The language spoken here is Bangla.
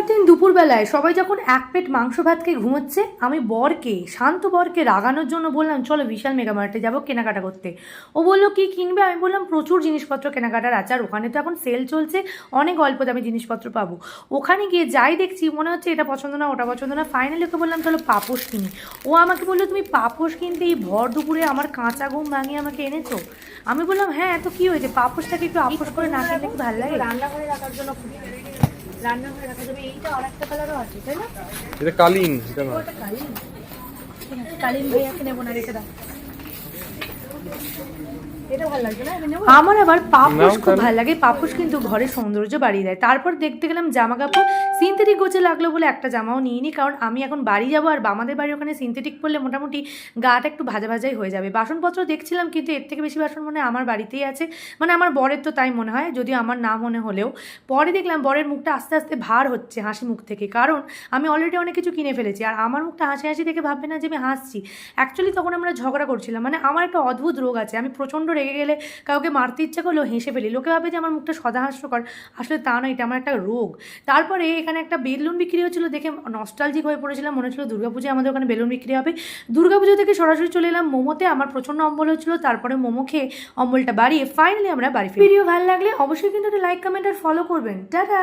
পরের দিন দুপুরবেলায় সবাই যখন এক প্লেট মাংস ভাত খেয়ে ঘুমোচ্ছে, আমি শান্ত বরকে রাগানোর জন্য বললাম চলো বিশাল মেগা মার্টে যাবো কেনাকাটা করতে। ও বললো কি কিনবে? আমি বললাম প্রচুর জিনিসপত্র কেনাকাটার আছে, আর ওখানে তো এখন সেল চলছে, অনেক অল্প দামে জিনিসপত্র পাবো। ওখানে গিয়ে যাই দেখছি মনে হচ্ছে এটা পছন্দ না ওটা পছন্দ না, ফাইনালি ওকে বললাম চলো পাপোশ কিনি। ও আমাকে বললো তুমি পাপোশ কিনতে এই ভর দুপুরে আমার কাঁচা ঘুম ভাঙিয়ে আমাকে এনেছো? আমি বললাম হ্যাঁ, তো কি হয়েছে, পাপোশটাকে একটু আপোষ করে না কিনলে কি ভালো লাগে? রান্নাঘরে রাখার জন্য, রান্নাঘরে রাখা যাবে। এইটা আরেকটা কালারও আছে তাই না? এটা কালিন, এটা না ওটা কালিন। কালিন ভাইয়াকে নেবো না, রেখে দাও। এটা ভালো লাগছে না, আমার আবার পাপোশ খুব ভালো লাগে। পাপোশ কিন্তু ঘরের সৌন্দর্য বাড়িয়ে দেয়। তারপর দেখতে গেলাম জামা কাপড়, সিনথেটিক গোছে লাগলো বলে একটা জামাও নিইনি, কারণ আমি এখন বাড়ি যাবো আর আমাদের বাড়ি ওখানে সিনথেটিক পরলে মোটামুটি গাটা একটু ভাজা ভাজাই হয়ে যাবে। বাসনপত্র দেখছিলাম কিন্তু এর থেকে বেশি বাসন মনে হয় আমার বাড়িতেই আছে, মানে আমার বরের তো তাই মনে হয়, যদিও আমার না মনে হলেও। পরে দেখলাম বরের মুখটা আস্তে আস্তে ভার হচ্ছে হাসি মুখ থেকে, কারণ আমি অলরেডি অনেক কিছু কিনে ফেলেছি। আর আমার মুখটা হাসি হাসি দেখে ভাববে না যে আমি হাসছি। অ্যাকচুয়ালি তখন আমরা ঝগড়া করছিলাম, মানে আমার একটা অদ্ভুত রোগ আছে, আমি প্রচণ্ড রেগে গেলে কাউকে মারতে ইচ্ছা করলেও হেসে ফেলি। লোকে ভাবে যে আমার মুখটা সদা হাস্যকর, আসলে তা নয়, এটা আমার একটা রোগ। তারপরে এখানে একটা বেলুন বিক্রি হচ্ছিলো, দেখে নস্টালজিক হয়ে পড়েছিলাম, মনে হচ্ছিলো দুর্গাপুজোয় আমাদের ওখানে বেলুন বিক্রি হবে। দুর্গাপুজো থেকে সরাসরি চলে এলাম মোমোতে। আমার প্রচণ্ড অম্বল হচ্ছিলো, তারপরে মোমো খেয়ে অম্বলটা বাড়িয়ে ফাইনালি আমরা বাড়ি ফিরি। ভিডিও ভালো লাগলে অবশ্যই কিন্তু একটা লাইক কমেন্ট আর ফলো করবেন। টাটা।